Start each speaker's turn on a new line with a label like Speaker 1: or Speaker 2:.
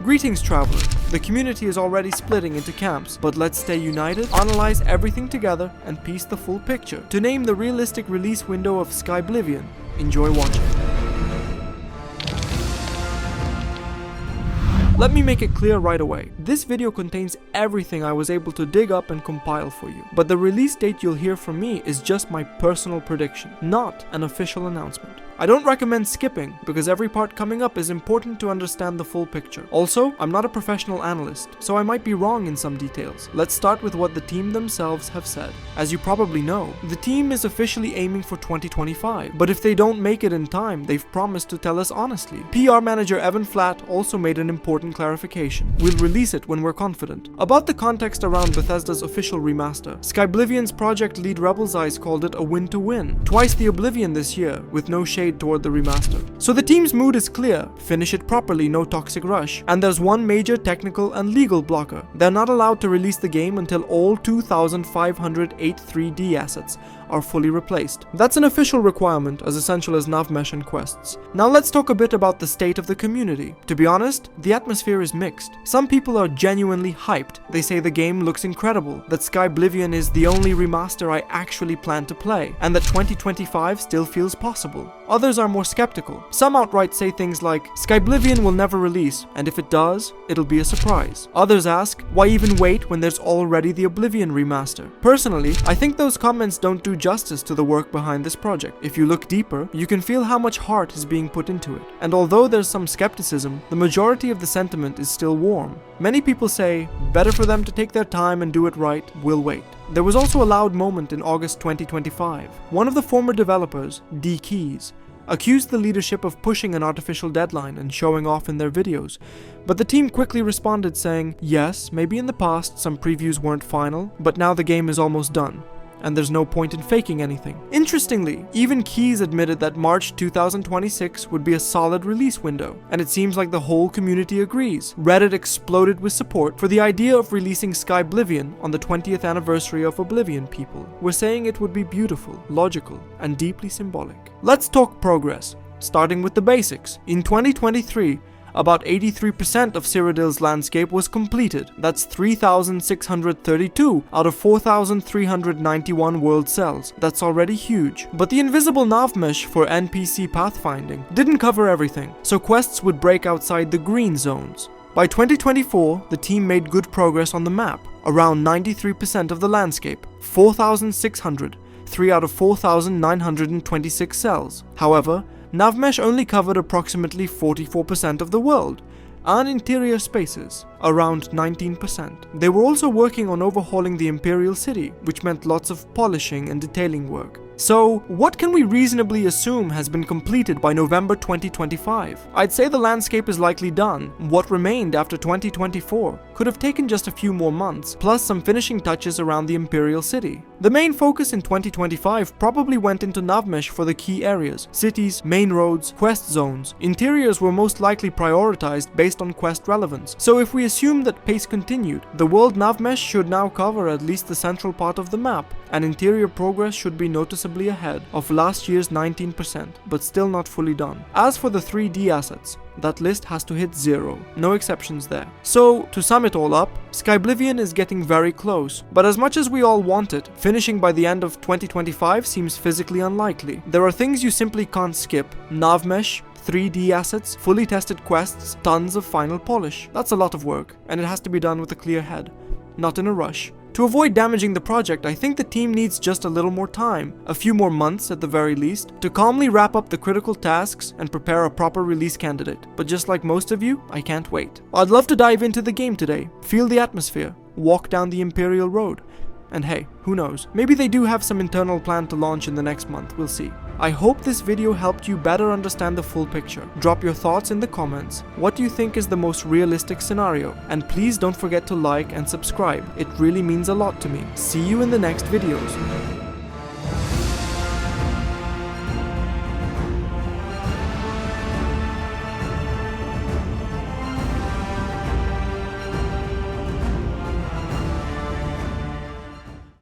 Speaker 1: Greetings, traveler. The community is already splitting into camps, but let's stay united, analyze everything together, and piece the full picture to name the realistic release window of Skyblivion. Enjoy watching. Let me make it clear right away. This video contains everything I was able to dig up and compile for you, but the release date you'll hear from me is just my personal prediction, not an official announcement. I don't recommend skipping, because every part coming up is important to understand the full picture. Also, I'm not a professional analyst, so I might be wrong in some details. Let's start with what the team themselves have said. As you probably know, the team is officially aiming for 2025, but if they don't make it in time, they've promised to tell us honestly. PR manager Evan Flatt also made an important clarification. We'll release it when we're confident. About the context around Bethesda's official remaster, Skyblivion's project lead Rebel's Eyes called it a win to win. Twice the Oblivion this year, with no shade toward the remaster. So the team's mood is clear: finish it properly, no toxic rush. And there's one major technical and legal blocker. They're not allowed to release the game until all 2,508 3D assets are fully replaced. That's an official requirement, as essential as Navmesh and quests. Now let's talk a bit about the state of the community. To be honest, the atmosphere is mixed. Some people are genuinely hyped. They say the game looks incredible, that Skyblivion is the only remaster I actually plan to play, and that 2025 still feels possible. Others are more skeptical. Some outright say things like, Skyblivion will never release, and if it does, it'll be a surprise. Others ask, why even wait when there's already the Oblivion remaster? Personally, I think those comments don't do justice to the work behind this project. If you look deeper, you can feel how much heart is being put into it. And although there's some skepticism, the majority of the sentiment is still warm. Many people say, better for them to take their time and do it right, we'll wait. There was also a loud moment in August 2025. One of the former developers, D Keys, accused the leadership of pushing an artificial deadline and showing off in their videos, but the team quickly responded saying, yes, maybe in the past some previews weren't final, but now the game is almost done, and there's no point in faking anything. Interestingly, even Keys admitted that March 2026 would be a solid release window, and it seems like the whole community agrees. Reddit exploded with support for the idea of releasing Skyblivion on the 20th anniversary of Oblivion. People were saying it would be beautiful, logical, and deeply symbolic. Let's talk progress, starting with the basics. In 2023, about 83% of Cyrodiil's landscape was completed. That's 3,632 out of 4,391 world cells. That's already huge. But the invisible Navmesh for NPC pathfinding didn't cover everything, so quests would break outside the green zones. By 2024, the team made good progress on the map, around 93% of the landscape, 4,600, 3 out of 4,926 cells. However, Navmesh only covered approximately 44% of the world, and interior spaces, around 19%. They were also working on overhauling the Imperial City, which meant lots of polishing and detailing work. So, what can we reasonably assume has been completed by November 2025? I'd say the landscape is likely done. What remained after 2024 could have taken just a few more months, plus some finishing touches around the Imperial City. The main focus in 2025 probably went into Navmesh for the key areas: cities, main roads, quest zones. Interiors were most likely prioritized based on quest relevance. So if we assume that pace continued, the world Navmesh should now cover at least the central part of the map, and interior progress should be noticeably ahead of last year's 19%, but still not fully done. As for the 3D assets, that list has to hit 0, no exceptions there. So, to sum it all up, Skyblivion is getting very close, but as much as we all want it, finishing by the end of 2025 seems physically unlikely. There are things you simply can't skip: Navmesh, 3D assets, fully tested quests, tons of final polish. That's a lot of work, and it has to be done with a clear head, not in a rush. To avoid damaging the project, I think the team needs just a little more time, a few more months at the very least, to calmly wrap up the critical tasks and prepare a proper release candidate. But just like most of you, I can't wait. I'd love to dive into the game today, feel the atmosphere, walk down the Imperial Road. And hey, who knows, maybe they do have some internal plan to launch in the next month, we'll see. I hope this video helped you better understand the full picture. Drop your thoughts in the comments. What do you think is the most realistic scenario? And please don't forget to like and subscribe. It really means a lot to me. See you in the next videos.